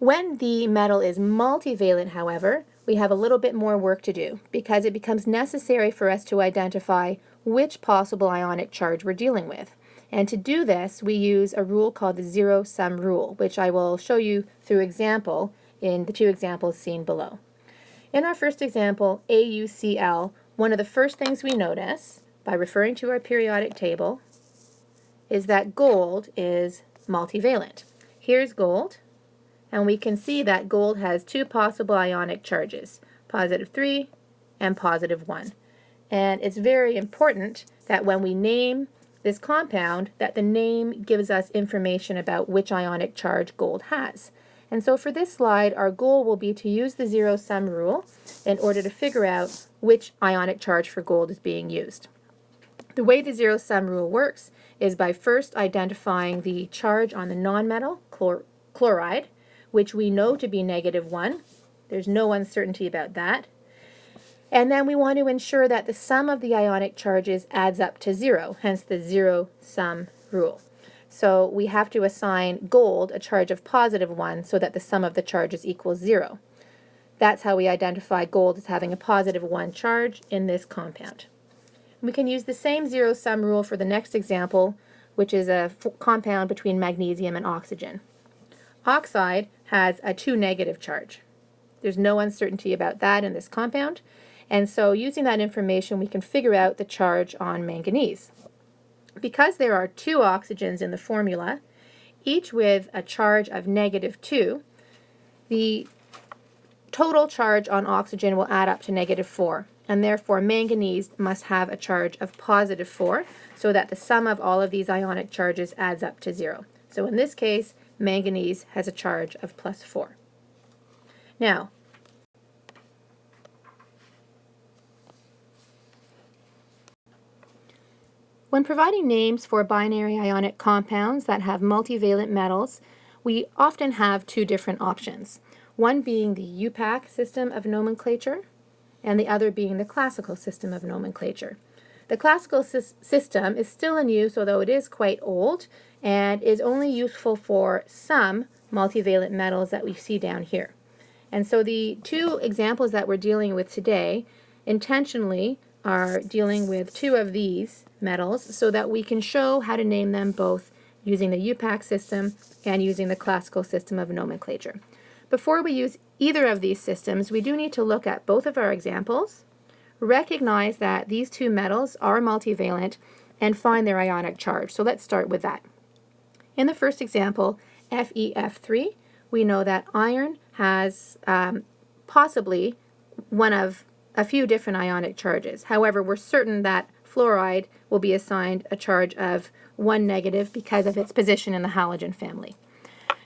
When the metal is multivalent, however, we have a little bit more work to do because it becomes necessary for us to identify which possible ionic charge we're dealing with. And to do this, we use a rule called the zero-sum rule, which I will show you through example in the two examples seen below. In our first example, AuCl, one of the first things we notice by referring to our periodic table is that gold is multivalent. Here's gold, and we can see that gold has two possible ionic charges, +3 and +1. And it's very important that when we name this compound, that the name gives us information about which ionic charge gold has. And so for this slide, our goal will be to use the zero-sum rule in order to figure out which ionic charge for gold is being used. The way the zero-sum rule works is by first identifying the charge on the nonmetal, chloride, which we know to be -1. There's no uncertainty about that. And then we want to ensure that the sum of the ionic charges adds up to 0, hence the zero-sum rule. So we have to assign gold a charge of +1 so that the sum of the charges equals 0. That's how we identify gold as having a +1 charge in this compound. We can use the same zero-sum rule for the next example, which is a compound between magnesium and oxygen. Oxide has a 2 negative charge. There's no uncertainty about that in this compound, and so using that information we can figure out the charge on manganese. Because there are 2 oxygens in the formula, each with a charge of -2, the total charge on oxygen will add up to -4, and therefore manganese must have a charge of +4 so that the sum of all of these ionic charges adds up to 0. So in this case, manganese has a charge of +4. Now, when providing names for binary ionic compounds that have multivalent metals, we often have two different options, one being the UPAC system of nomenclature and the other being the classical system of nomenclature. The classical system is still in use, although it is quite old, and is only useful for some multivalent metals that we see down here. And so the two examples that we're dealing with today intentionally are dealing with two of these metals so that we can show how to name them both using the UPAC system and using the classical system of nomenclature. Before we use either of these systems, we do need to look at both of our examples, recognize that these two metals are multivalent, and find their ionic charge. So let's start with that. In the first example, FeF3, we know that iron has possibly one of a few different ionic charges. However, we're certain that fluoride will be assigned a charge of 1 negative because of its position in the halogen family.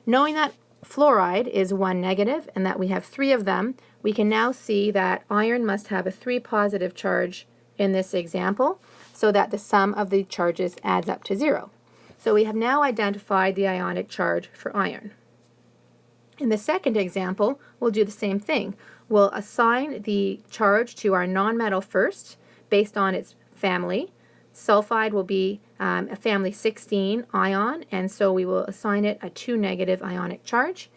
Knowing that fluoride is 1 negative and that we have 3 of them, we can now see that iron must have a 3 positive charge in this example so that the sum of the charges adds up to 0. So we have now identified the ionic charge for iron. In the second example, we'll do the same thing. We'll assign the charge to our nonmetal first based on its family. Sulfide will be a family 16 ion, and so we will assign it a 2 negative ionic charge.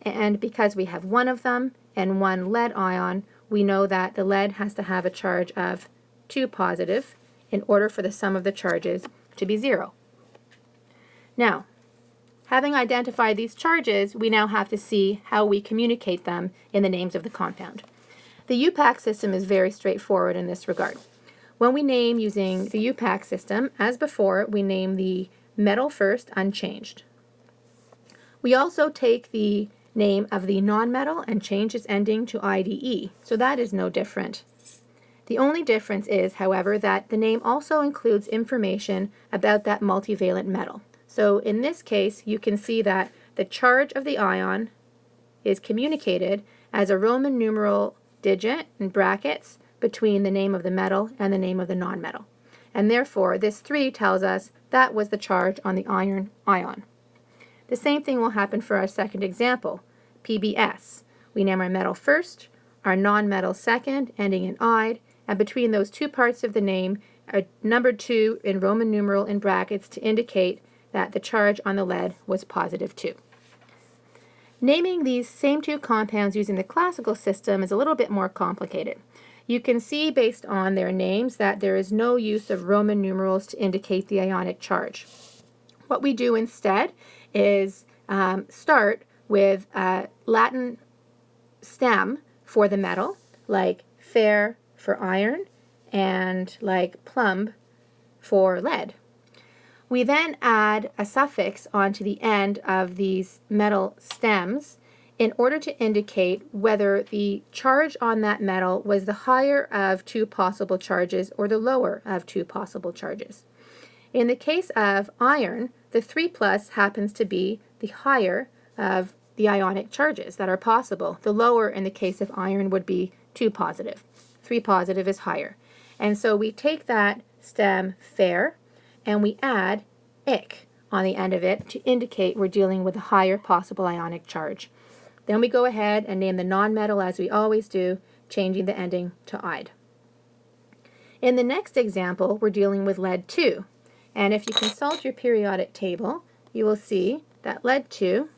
And because we have one of them and one lead ion, we know that the lead has to have a charge of 2 positive in order for the sum of the charges to be 0. Now, having identified these charges, we now have to see how we communicate them in the names of the compound. The UPAC system is very straightforward in this regard. When we name using the UPAC system, as before, we name the metal first unchanged. We also take the name of the nonmetal and change its ending to IDE, so that is no different. The only difference is, however, that the name also includes information about that multivalent metal. So in this case, you can see that the charge of the ion is communicated as a Roman numeral digit in brackets between the name of the metal and the name of the nonmetal. And therefore, this 3 tells us that was the charge on the iron ion. The same thing will happen for our second example, PBS. We name our metal first, our nonmetal second, ending in "ide," and between those two parts of the name are number 2 in Roman numeral in brackets to indicate that the charge on the lead was +2. Naming these same two compounds using the classical system is a little bit more complicated. You can see based on their names that there is no use of Roman numerals to indicate the ionic charge. What we do instead is start with a Latin stem for the metal, like Fer for iron and like plumb for lead. We then add a suffix onto the end of these metal stems in order to indicate whether the charge on that metal was the higher of two possible charges or the lower of two possible charges. In the case of iron, the 3 plus happens to be the higher of the ionic charges that are possible. The lower in the case of iron would be 2 positive. 3 positive is higher. And so we take that stem Fer and we add ic on the end of it to indicate we're dealing with a higher possible ionic charge. Then we go ahead and name the nonmetal as we always do, changing the ending to "ide." In the next example, we're dealing with lead 2. And if you consult your periodic table, you will see that lead 2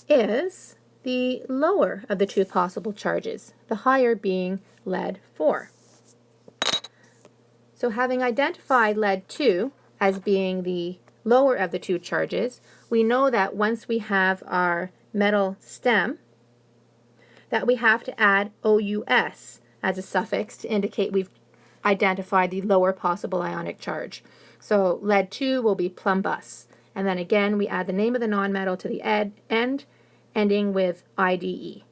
is the lower of the two possible charges, the higher being lead 4. So having identified lead 2 as being the lower of the two charges, we know that once we have our metal stem, that we have to add OUS as a suffix to indicate we've identified the lower possible ionic charge. So lead 2 will be plumbus. And then again, we add the name of the nonmetal to the end, ending with IDE.